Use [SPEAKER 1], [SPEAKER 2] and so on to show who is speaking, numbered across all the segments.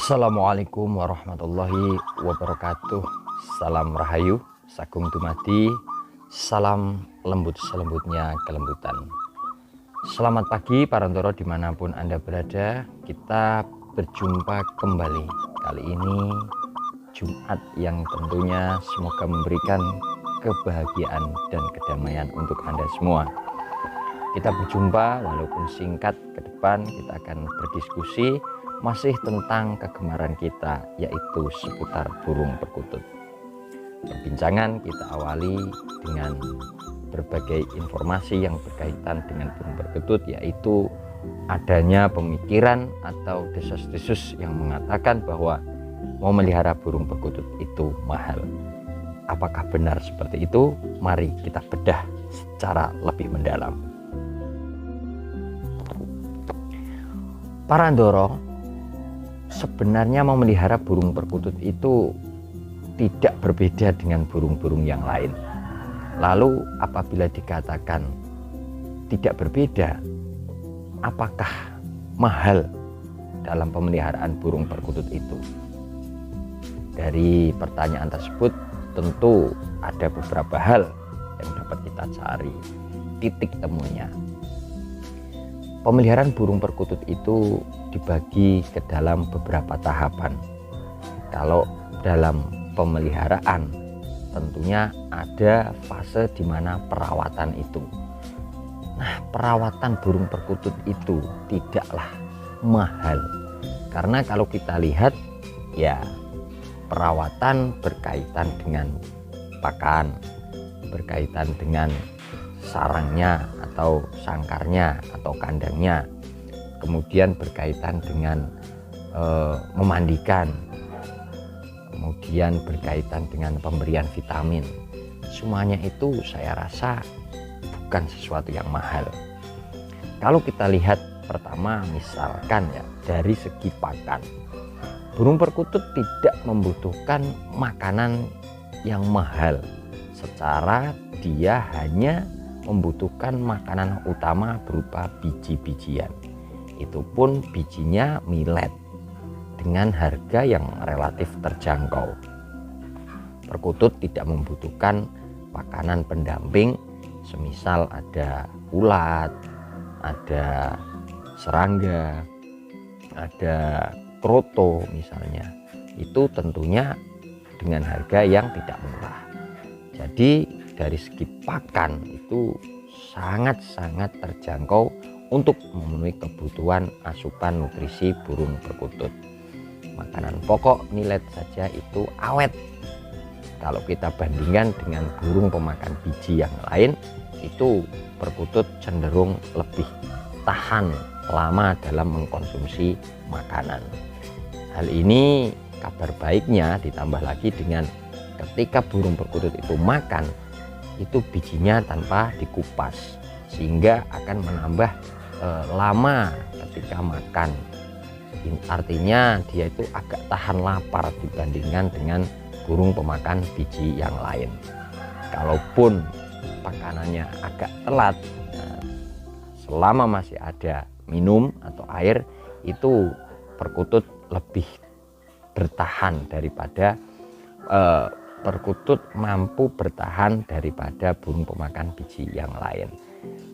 [SPEAKER 1] Assalamualaikum warahmatullahi wabarakatuh. Salam rahayu, sagung dumadi, salam lembut selembutnya kelembutan. Selamat pagi Parantoro dimanapun Anda berada. Kita berjumpa kembali. Kali ini Jumat yang tentunya semoga memberikan kebahagiaan dan kedamaian untuk Anda semua. Kita berjumpa walaupun singkat, ke depan kita akan berdiskusi masih tentang kegemaran kita, yaitu seputar burung perkutut. Perbincangan kita awali dengan berbagai informasi yang berkaitan dengan burung perkutut, yaitu adanya pemikiran atau desas-desus yang mengatakan bahwa memelihara burung perkutut itu mahal. Apakah benar seperti itu? Mari kita bedah secara lebih mendalam. Parandoro, sebenarnya memelihara burung perkutut itu tidak berbeda dengan burung-burung yang lain. Lalu apabila dikatakan tidak berbeda, apakah mahal dalam pemeliharaan burung perkutut itu? Dari pertanyaan tersebut tentu ada beberapa hal yang dapat kita cari titik temunya. Pemeliharaan burung perkutut itu dibagi ke dalam beberapa tahapan. Kalau dalam pemeliharaan tentunya ada fase di mana perawatan itu. Nah, perawatan burung perkutut itu tidaklah mahal. Karena kalau kita lihat ya, perawatan berkaitan dengan pakan, berkaitan dengan sarangnya atau sangkarnya atau kandangnya, kemudian berkaitan dengan memandikan, kemudian berkaitan dengan pemberian vitamin. Semuanya itu saya rasa bukan sesuatu yang mahal. Kalau kita lihat pertama, misalkan ya dari segi pakan, burung perkutut tidak membutuhkan makanan yang mahal. Secara dia hanya membutuhkan makanan utama berupa biji-bijian. Itu pun bijinya millet dengan harga yang relatif terjangkau. Perkutut tidak membutuhkan makanan pendamping, semisal ada ulat, ada serangga, ada kroto misalnya. Itu tentunya dengan harga yang tidak murah. Jadi dari segi pakan itu sangat-sangat terjangkau untuk memenuhi kebutuhan asupan nutrisi burung perkutut. Makanan pokok millet saja itu awet. Kalau kita bandingkan dengan burung pemakan biji yang lain, itu perkutut cenderung lebih tahan lama dalam mengkonsumsi makanan. Hal ini kabar baiknya ditambah lagi dengan ketika burung perkutut itu makan, itu bijinya tanpa dikupas, sehingga akan menambah lama ketika makan. Artinya dia itu agak tahan lapar dibandingkan dengan burung pemakan biji yang lain. Kalaupun makanannya agak telat, selama masih ada minum atau air, itu perkutut lebih bertahan daripada perkutut mampu bertahan daripada burung pemakan biji yang lain.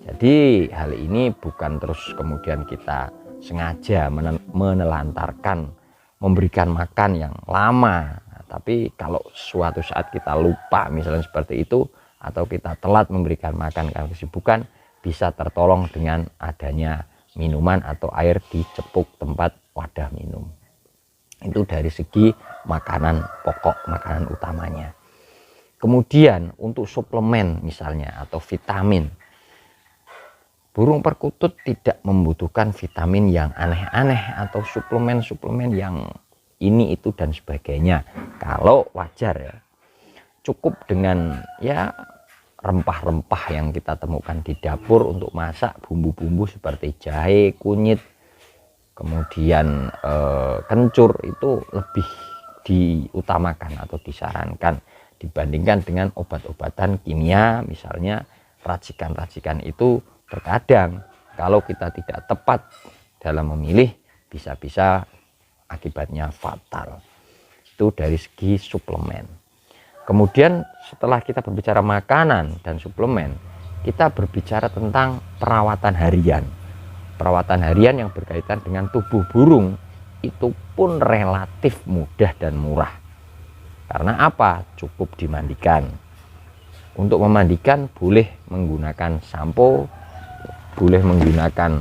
[SPEAKER 1] Jadi hal ini bukan terus kemudian kita sengaja menelantarkan memberikan makan yang lama, tapi kalau suatu saat kita lupa misalnya seperti itu, atau kita telat memberikan makan karena kesibukan, bisa tertolong dengan adanya minuman atau air di cepuk tempat wadah minum. Itu dari segi makanan pokok, makanan utamanya. Kemudian untuk suplemen misalnya atau vitamin, burung perkutut tidak membutuhkan vitamin yang aneh-aneh atau suplemen-suplemen yang ini itu dan sebagainya. Kalau wajar ya, cukup dengan ya rempah-rempah yang kita temukan di dapur untuk masak, bumbu-bumbu seperti jahe, kunyit, kemudian kencur, itu lebih diutamakan atau disarankan dibandingkan dengan obat-obatan kimia. Misalnya racikan-racikan itu terkadang kalau kita tidak tepat dalam memilih, bisa-bisa akibatnya fatal. Itu dari segi suplemen. Kemudian setelah kita berbicara makanan dan suplemen, kita berbicara tentang perawatan harian. Perawatan harian yang berkaitan dengan tubuh burung itu pun relatif mudah dan murah. Karena apa? Cukup dimandikan. Untuk memandikan boleh menggunakan sampo, boleh menggunakan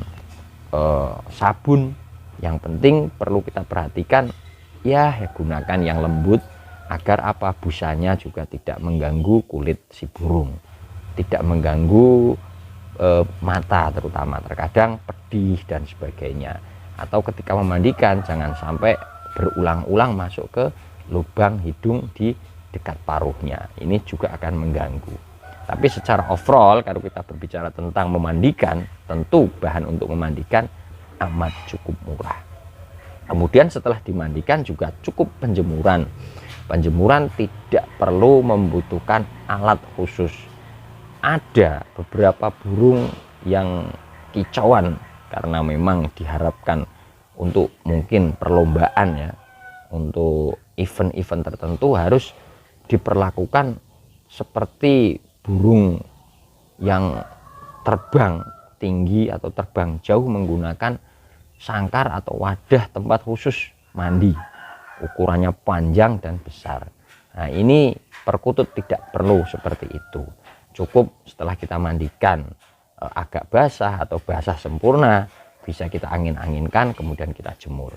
[SPEAKER 1] sabun. Yang penting perlu kita perhatikan, ya gunakan yang lembut agar apa, busanya juga tidak mengganggu kulit si burung, tidak mengganggu mata, terutama terkadang pedih dan sebagainya. Atau ketika memandikan jangan sampai berulang-ulang masuk ke lubang hidung di dekat paruhnya, ini juga akan mengganggu. Tapi secara overall kalau kita berbicara tentang memandikan, tentu bahan untuk memandikan amat cukup murah. Kemudian setelah dimandikan juga cukup penjemuran. Penjemuran tidak perlu membutuhkan alat khusus. Ada beberapa burung yang kicauan karena memang diharapkan untuk mungkin perlombaan ya, untuk event-event tertentu harus diperlakukan seperti burung yang terbang tinggi atau terbang jauh menggunakan sangkar atau wadah tempat khusus mandi, ukurannya panjang dan besar. Nah, ini perkutut tidak perlu seperti itu. Cukup setelah kita mandikan agak basah atau basah sempurna, bisa kita angin-anginkan kemudian kita jemur.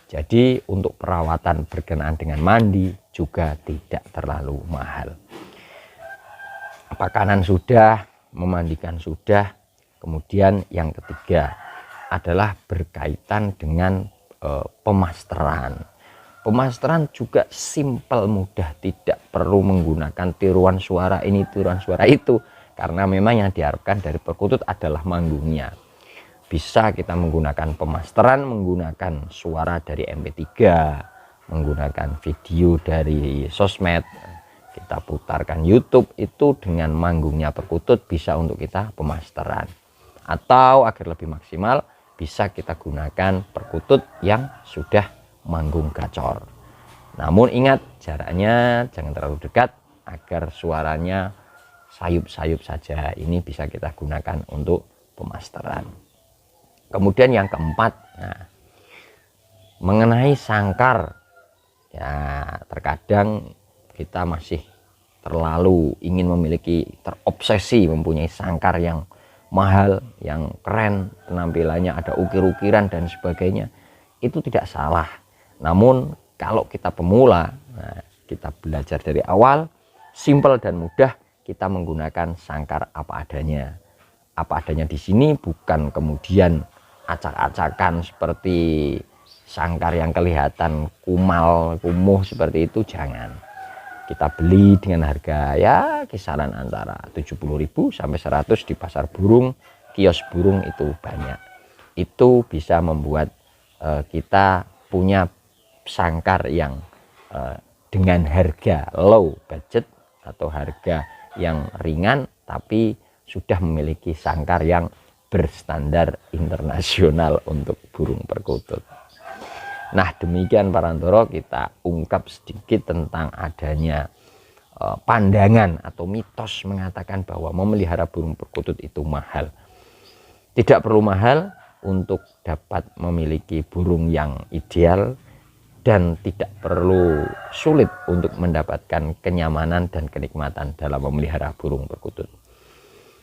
[SPEAKER 1] Jadi untuk perawatan berkenaan dengan mandi juga tidak terlalu mahal. Pakanan sudah, memandikan sudah. Kemudian yang ketiga adalah berkaitan dengan pemasteran. Pemasteran juga simpel, mudah, tidak perlu menggunakan tiruan suara ini, tiruan suara itu, karena memang yang diharapkan dari perkutut adalah manggungnya. Bisa kita menggunakan pemasteran, menggunakan suara dari MP3, menggunakan video dari sosmed, kita putarkan YouTube, itu dengan manggungnya perkutut bisa untuk kita pemasteran. Atau agar lebih maksimal bisa kita gunakan perkutut yang sudah manggung gacor. Namun ingat, jaraknya jangan terlalu dekat agar suaranya sayup-sayup saja. Ini bisa kita gunakan untuk pemasteran. Kemudian yang keempat, mengenai sangkar, ya terkadang kita masih terlalu ingin memiliki, terobsesi mempunyai sangkar yang mahal, yang keren, penampilannya ada ukir-ukiran dan sebagainya. Itu tidak salah. Namun kalau kita pemula, kita belajar dari awal, simpel dan mudah, kita menggunakan sangkar apa adanya. Apa adanya di sini bukan kemudian acak-acakan seperti sangkar yang kelihatan kumal, kumuh seperti itu, jangan. Kita beli dengan harga ya kisaran antara 70.000 sampai 100 di pasar burung, kios burung itu banyak. Itu bisa membuat kita punya sangkar yang dengan harga low budget atau harga yang ringan, tapi sudah memiliki sangkar yang berstandar internasional untuk burung perkutut. Nah, demikian Parantoro, kita ungkap sedikit tentang adanya pandangan atau mitos mengatakan bahwa memelihara burung perkutut itu mahal. Tidak perlu mahal untuk dapat memiliki burung yang ideal, dan tidak perlu sulit untuk mendapatkan kenyamanan dan kenikmatan dalam memelihara burung perkutut.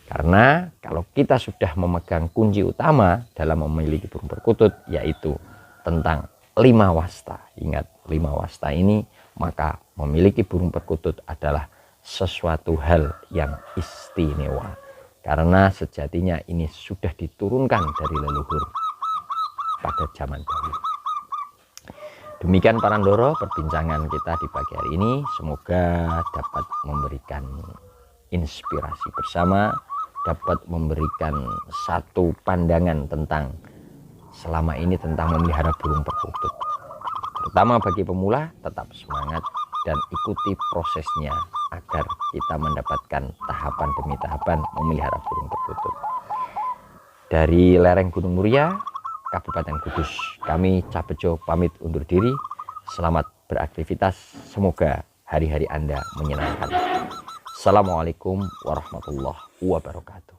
[SPEAKER 1] Karena kalau kita sudah memegang kunci utama dalam memiliki burung perkutut, yaitu tentang 5 wasta. Ingat 5 wasta ini, maka memiliki burung perkutut adalah sesuatu hal yang istimewa. Karena sejatinya ini sudah diturunkan dari leluhur pada zaman dahulu. Demikian Parandoro perbincangan kita di pagi hari ini. Semoga dapat memberikan inspirasi bersama, dapat memberikan satu pandangan tentang selama ini tentang memelihara burung perkutut. Terutama bagi pemula, tetap semangat dan ikuti prosesnya agar kita mendapatkan tahapan demi tahapan memelihara burung perkutut. Dari lereng Gunung Muria, Kabupaten Kudus. Kami Cabejo pamit undur diri. Selamat beraktivitas, semoga hari-hari Anda menyenangkan. Assalamualaikum warahmatullahi wabarakatuh.